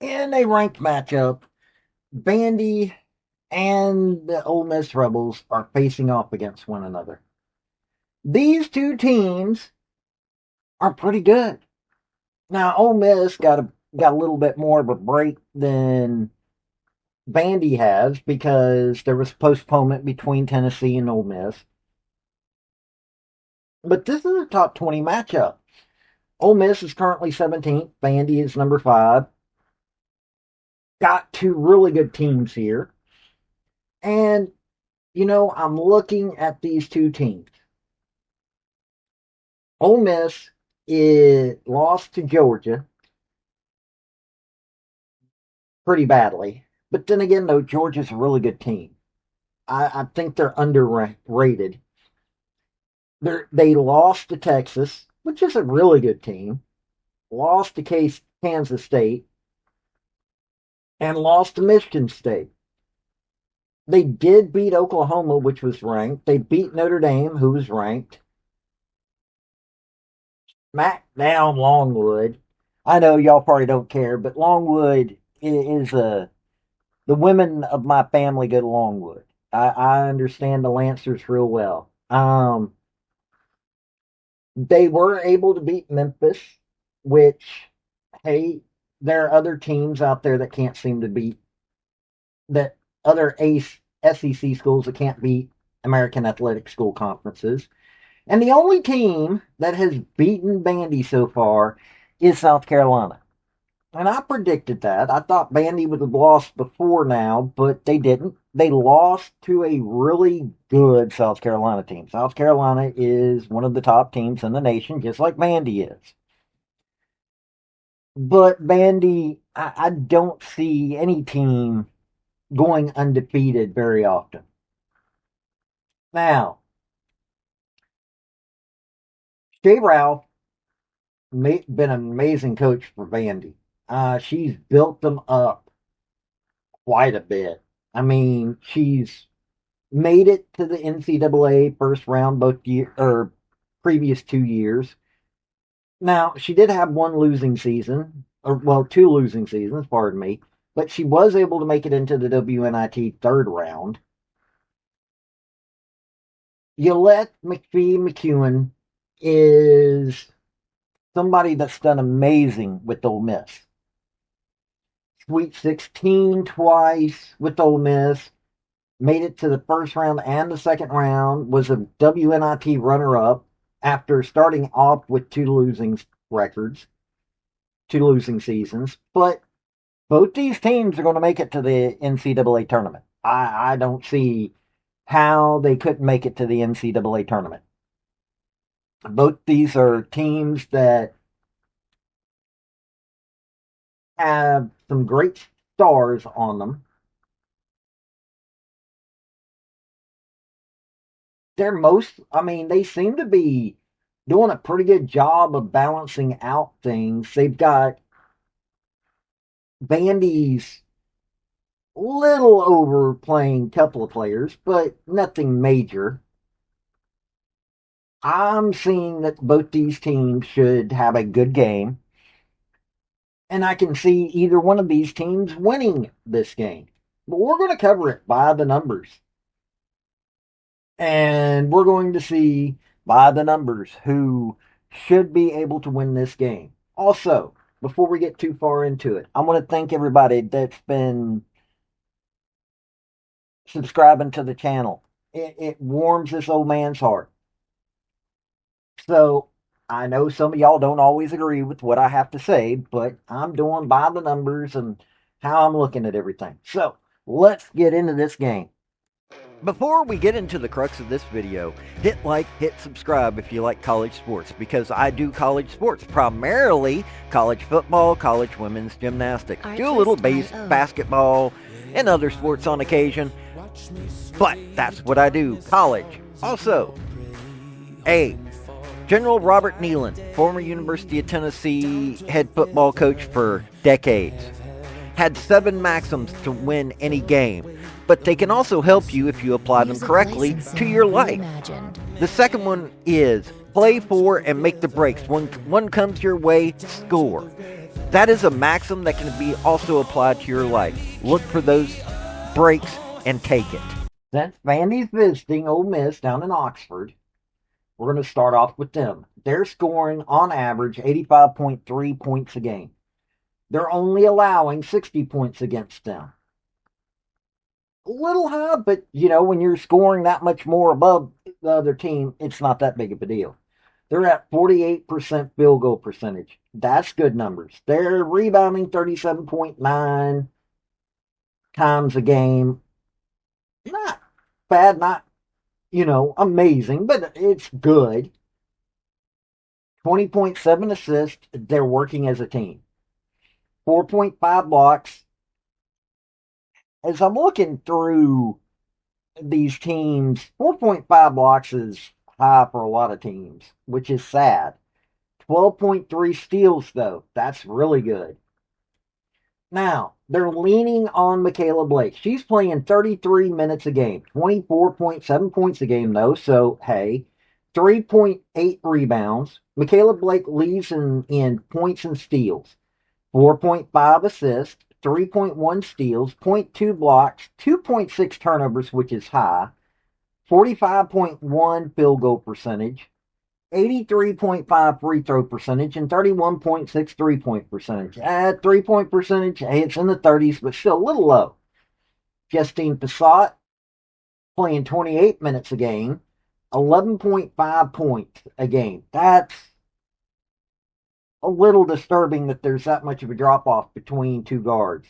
In a ranked matchup, Vandy and the Ole Miss Rebels are facing off against one another. These two teams are pretty good. Now, Ole Miss got a little bit more of a break than Vandy has because there was postponement between Tennessee and Ole Miss. But this is a top 20 matchup. Ole Miss is currently 17th. Vandy is number 5. Got two really good teams here. And, I'm looking at these two teams. Ole Miss lost to Georgia pretty badly. But then again, though, Georgia's a really good team. I think they're underrated. They lost to Texas, which is a really good team. Lost to Kansas State, and lost to Michigan State. They did beat Oklahoma, which was ranked. They beat Notre Dame, who was ranked. Smacked down Longwood. I know y'all probably don't care, but Longwood is the women of my family go to Longwood. I understand the Lancers real well. They were able to beat Memphis, which, hey, there are other teams out there that can't seem to beat that other ACE SEC schools that can't beat American Athletic School conferences. And the only team that has beaten Vandy so far is South Carolina. And I predicted that. I thought Vandy would have lost before now, but they didn't. They lost to a really good South Carolina team. South Carolina is one of the top teams in the nation, just like Vandy is. But Vandy, I don't see any team going undefeated very often. Now, Shea Ralph been an amazing coach for Vandy. She's built them up quite a bit. I mean, she's made it to the NCAA first round both year or previous 2 years. Now, she did have one losing season, or well, two losing seasons, pardon me, but she was able to make it into the WNIT third round. Yolett McPhee-McCuin is somebody that's done amazing with Ole Miss. Sweet 16 twice with Ole Miss, made it to the first round and the second round, was a WNIT runner-up after starting off with two losing records, two losing seasons. But both these teams are going to make it to the NCAA tournament. I don't see how they couldn't make it to the NCAA tournament. Both these are teams that have some great stars on them. They seem to be doing a pretty good job of balancing out things. They've got Vandy's little overplaying couple of players, but nothing major. I'm seeing that both these teams should have a good game, and I can see either one of these teams winning this game. But we're going to cover it by the numbers. And we're going to see by the numbers who should be able to win this game. Also, before we get too far into it, I want to thank everybody that's been subscribing to the channel. It warms this old man's heart. So, I know some of y'all don't always agree with what I have to say, but I'm doing by the numbers and how I'm looking at everything. So, let's get into this game. Before we get into the crux of this video, hit like, hit subscribe if you like college sports, because I do college sports, primarily college football, college women's gymnastics, do a little basketball and other sports on occasion, but that's what I do, college. Also, General Robert Neyland, former University of Tennessee head football coach for decades, had 7 maxims to win any game, but they can also help you if you apply them correctly to your life. The second one is play for and make the breaks. When one comes your way, score. That is a maxim that can be also applied to your life. Look for those breaks and take it. Since Vandy's visiting Ole Miss down in Oxford, we're going to start off with them. They're scoring on average 85.3 points a game. They're only allowing 60 points against them. A little high, but when you're scoring that much more above the other team, it's not that big of a deal. They're at 48% field goal percentage. That's good numbers. They're rebounding 37.9 times a game. Not bad, not, amazing, but it's good. 20.7 assists. They're working as a team. 4.5 blocks. As I'm looking through these teams, 4.5 blocks is high for a lot of teams, which is sad. 12.3 steals, though. That's really good. Now, they're leaning on Michaela Blake. She's playing 33 minutes a game, 24.7 points a game, though. So, hey, 3.8 rebounds. Michaela Blake leads in points and steals. 4.5 assists, 3.1 steals, zero point 0.2 blocks, 2.6 turnovers, which is high, 45.1 field goal percentage, 83.5 free throw percentage, and 31.6 3-point percentage. At 3-point percentage, hey, it's in the 30s, but still a little low. Justine Passat playing 28 minutes a game, 11.5 points a game. That's a little disturbing that there's that much of a drop off between two guards.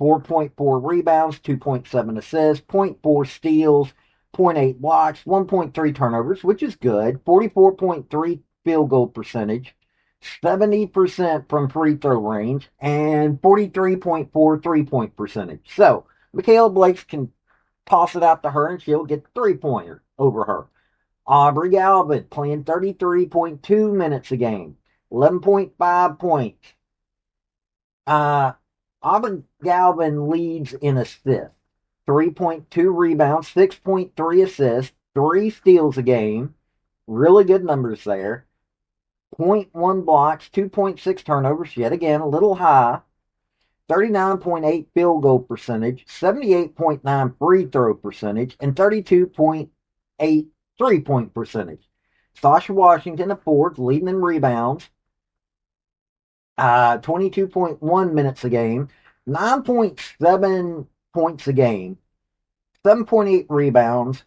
4.4 rebounds, 2.7 assists, 0.4 steals, 0.8 blocks, 1.3 turnovers, which is good. 44.3 field goal percentage, 70% from free throw range, and 43.4 3-point percentage. So, Michaela Blake can toss it out to her and she'll get the 3-pointer over her. Aubrey Galvin playing 33.2 minutes a game. 11.5 points. Auburn Galvin leads in assists. 3.2 rebounds, 6.3 assists, 3 steals a game. Really good numbers there. 0.1 blocks, 2.6 turnovers, yet again, a little high. 39.8 field goal percentage, 78.9 free throw percentage, and 32.8 3-point percentage. Sasha Washington, a fourth, leading in rebounds. 22.1 minutes a game, 9.7 points a game, 7.8 rebounds,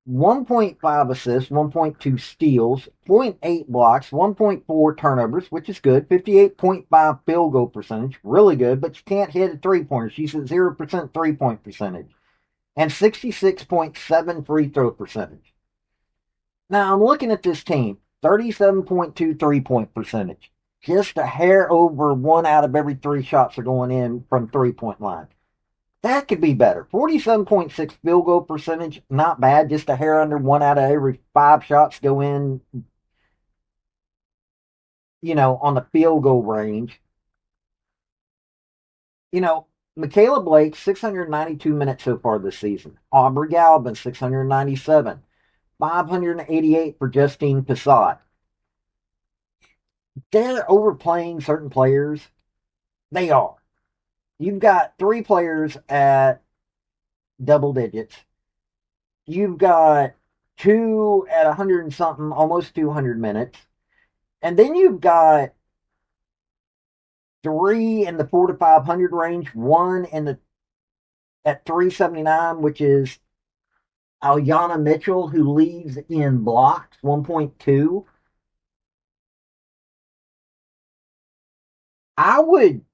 1.5 assists, 1.2 steals, 0.8 blocks, 1.4 turnovers, which is good, 58.5 field goal percentage, really good, but you can't hit a 3-pointer. She's at 0% 3-point percentage, and 66.7 free throw percentage. Now, I'm looking at this team, 37.2 3-point percentage. Just a hair over 1 out of every 3 shots are going in from 3-point line. That could be better. 47.6 field goal percentage, not bad. Just a hair under 1 out of every 5 shots go in, on the field goal range. Michaela Blake, 692 minutes so far this season. Aubrey Galvin, 697. 588 for Justine Passat. They're overplaying certain players. They are. You've got 3 players at double digits. You've got 2 at 100 and something, almost 200 minutes. And then you've got 3 in the 4 to 500 range, 1 at 379, which is Alyana Mitchell, who leads in blocks, 1.2. I would,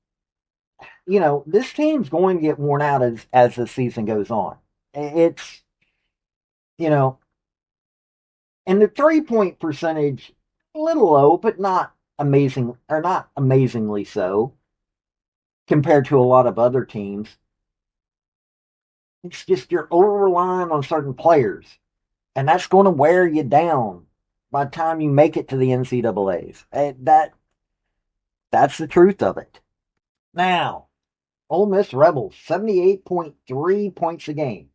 this team's going to get worn out as the season goes on. It's, and the 3-point percentage, a little low, but not amazing, or not amazingly so, compared to a lot of other teams. It's just you're over-relying on certain players, and that's going to wear you down by the time you make it to the NCAAs. That's the truth of it. Now, Ole Miss Rebels, 78.3 points a game.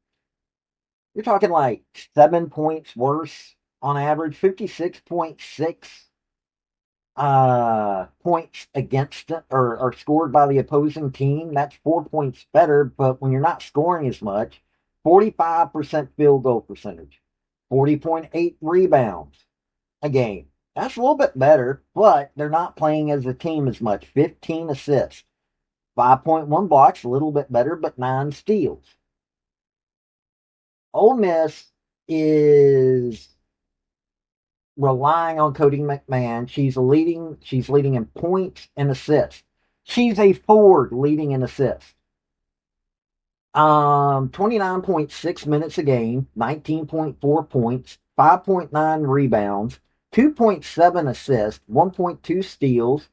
You're talking like 7 points worse on average, 56.6 points against it or scored by the opposing team. That's 4 points better, but when you're not scoring as much, 45% field goal percentage, 40.8 rebounds a game. That's a little bit better, but they're not playing as a team as much. 15 assists, 5.1 blocks, a little bit better, but 9 steals. Ole Miss is relying on Cody McMahon. She's leading in points and assists. She's a forward leading in assists. 29.6 minutes a game, 19.4 points, 5.9 rebounds, 2.7 assists, 1.2 steals, zero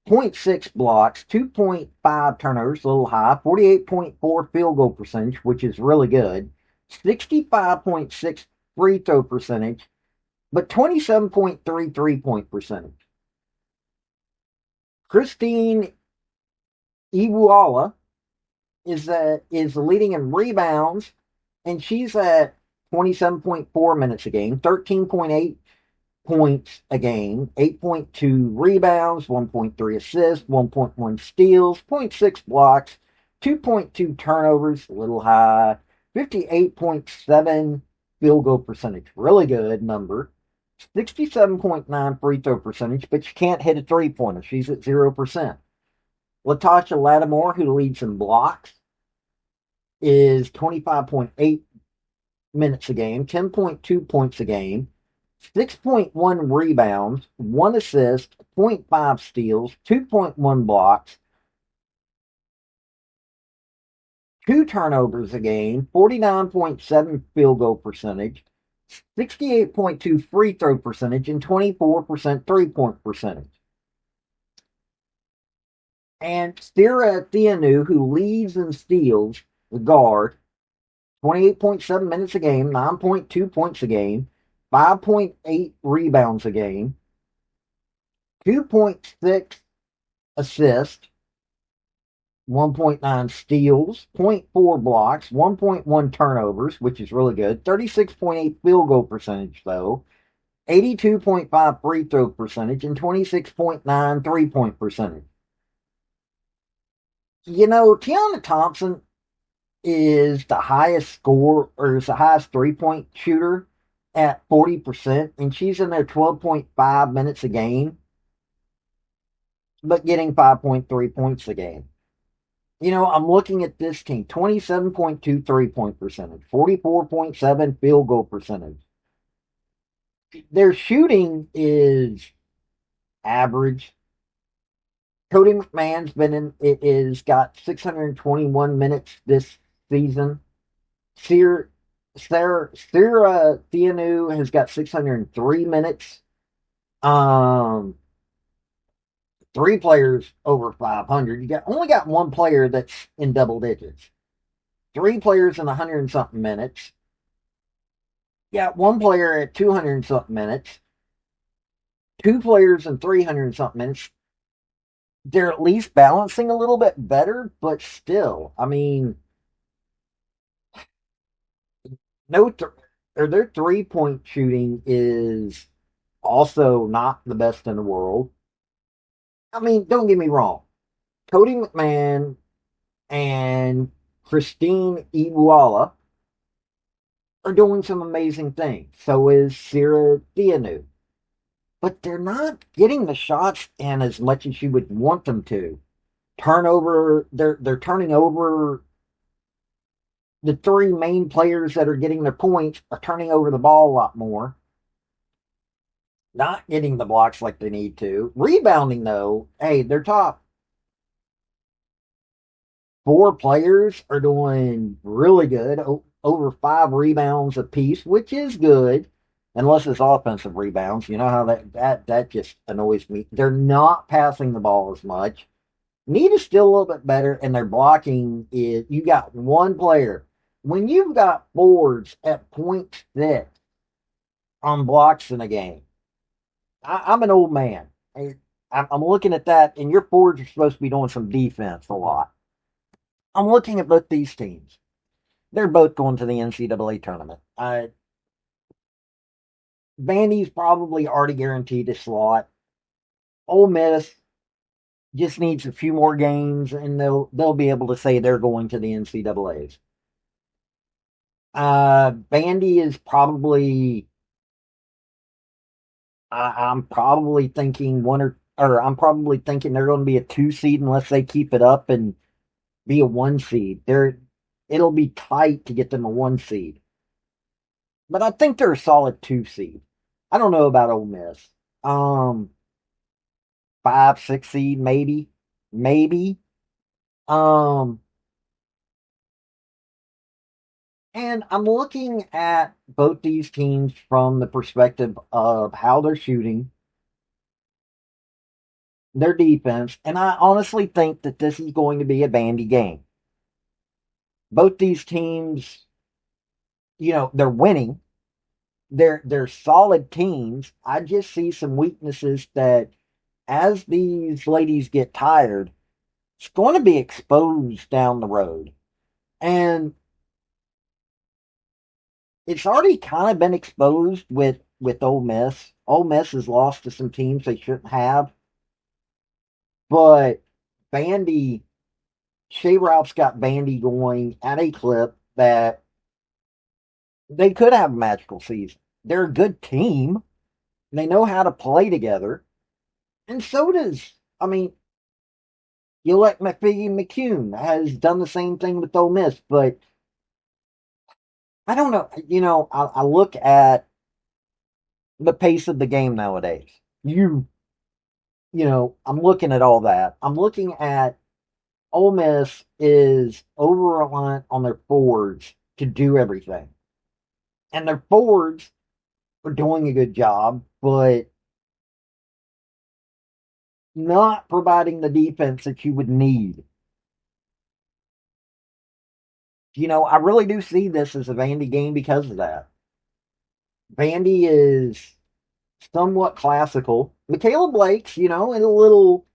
point 0.6 blocks, 2.5 turnovers, a little high, 48.4 field goal percentage, which is really good, 65.6 free throw percentage, but 27.3 3-point percentage. Christine Iguala is leading in rebounds, and she's at 27.4 minutes a game, 13.8 points a game, 8.2 rebounds, 1.3 assists, 1.1 steals, 0.6 blocks, 2.2 turnovers, a little high, 58.7 field goal percentage, really good number, 67.9 free throw percentage, but she can't hit a three-pointer. She's at 0%. Latasha Lattimore, who leads in blocks, is 25.8 minutes a game, 10.2 points a game, 6.1 rebounds, 1 assist, zero point 0.5 steals, 2.1 blocks, 2 turnovers a game, 49.7 field goal percentage, 68.2 free throw percentage, and 24% 3-point percentage. And Stira Theanu, who leads in steals, the guard, 28.7 minutes a game, 9.2 points a game, 5.8 rebounds a game, 2.6 assists, 1.9 steals, zero point 0.4 blocks, 1.1 turnovers, which is really good, 36.8 field goal percentage, though, 82.5 free throw percentage, and 26.9 3-point percentage. You know, Tiana Thompson is the highest score or is the highest 3-point shooter at 40%, and she's in there 12.5 minutes a game, but getting 5.3 points a game. You know, I'm looking at this team 27.2 3-point percentage, 44.7 field goal percentage. Their shooting is average. Cody McMahon's been in, it is got 621 minutes this season. Sarah Theanu has got 603 minutes. Um, 3 players over 500. You got only got 1 player that's in double digits. 3 players in 100 and something minutes. You got 1 player at 200 and something minutes. 2 players in 300 and something minutes. They're at least balancing a little bit better, but still, I mean, no, or their 3-point shooting is also not the best in the world. I mean, don't get me wrong. Cody McMahon and Christine Iguala are doing some amazing things. So is Sarah Theanu. But they're not getting the shots in as much as you would want them to. They're turning over the 3 main players that are getting their points are turning over the ball a lot more. Not getting the blocks like they need to. Rebounding though, hey, their top 4 players are doing really good. Over 5 rebounds apiece, which is good, unless it's offensive rebounds. You know how that just annoys me. They're not passing the ball as much. Need is still a little bit better, and their blocking is you got 1 player. When you've got forwards at .6 on blocks in a game, I'm an old man. I'm looking at that, and your forwards are supposed to be doing some defense a lot. I'm looking at both these teams. They're both going to the NCAA tournament. Vandy's probably already guaranteed a slot. Ole Miss just needs a few more games, and they'll be able to say they're going to the NCAA's. Vandy is probably. I'm probably thinking I'm probably thinking they're going to be a 2 seed unless they keep it up and be a 1 seed. It'll be tight to get them a 1 seed, but I think they're a solid 2 seed. I don't know about Ole Miss. Um, 5, 6 seed maybe. Um, and I'm looking at both these teams from the perspective of how they're shooting, their defense, and I honestly think that this is going to be a bandy game. Both these teams, they're winning. They're solid teams. I just see some weaknesses that as these ladies get tired, it's going to be exposed down the road. And it's already kind of been exposed with Ole Miss. Ole Miss has lost to some teams they shouldn't have, but Vandy, Shea Ralph's got Vandy going at a clip that they could have a magical season. They're a good team. They know how to play together, and so does Yolett McPhee-McCuin has done the same thing with Ole Miss, but I don't know. I look at the pace of the game nowadays. I'm looking at all that. I'm looking at Ole Miss is over reliant on their forwards to do everything. And their forwards are doing a good job, but not providing the defense that you would need. I really do see this as a Vandy game because of that. Vandy is somewhat classical. Michaela Blake's, and a little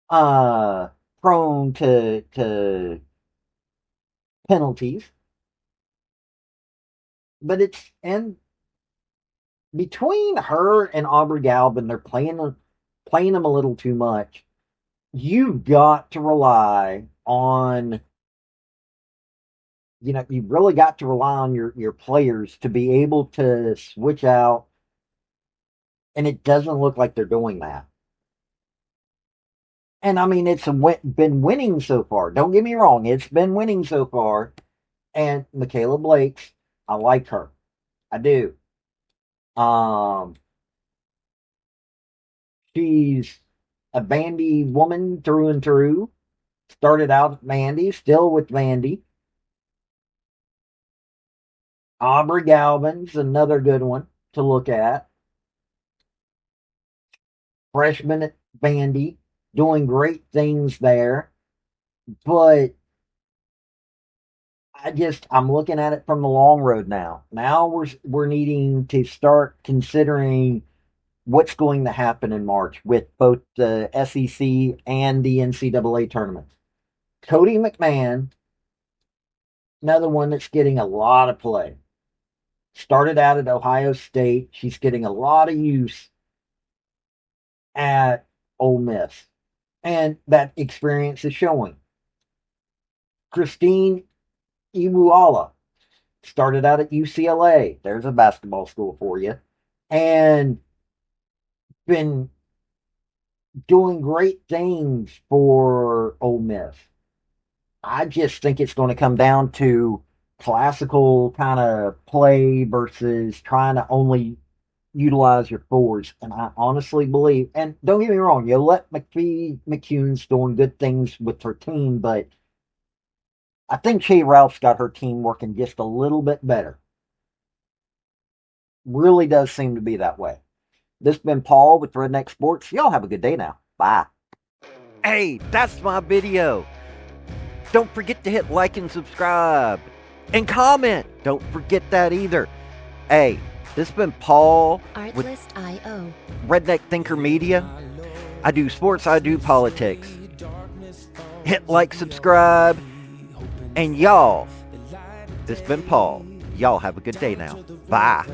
uh prone to penalties. But it's and between her and Aubrey Galvin, they're playing them a little too much. You've got to rely on you've really got to rely on your players to be able to switch out, and it doesn't look like they're doing that. And it's been winning so far. Don't get me wrong, it's been winning so far. And Michaela Blake's, I like her, I do. Um, she's a Vandy woman through and through. Started out at Vandy, still with Vandy. Aubrey Galvin's another good one to look at. Freshman at Vandy, doing great things there. But I'm looking at it from the long road now. Now we're needing to start considering what's going to happen in March with both the SEC and the NCAA tournament. Cody McMahon, another one that's getting a lot of play. Started out at Ohio State. She's getting a lot of use at Ole Miss. And that experience is showing. Christine Iwuala started out at UCLA. There's a basketball school for you. And been doing great things for Ole Miss. I just think it's going to come down to classical kind of play versus trying to only utilize your forwards. And I honestly believe, and don't get me wrong, Yolett McPhee-McCuin's doing good things with her team, but I think Shea Ralph's got her team working just a little bit better. Really does seem to be that way. This has been Paul with Redneck Sports. Y'all have a good day now. Bye. Hey, that's my video. Don't forget to hit like and subscribe. And comment. Don't forget that either. Hey, this has been Paul with Artlist.io. Redneck Thinker Media. I do sports, I do politics. Hit like, subscribe. And y'all, this has been Paul. Y'all have a good day now. Bye.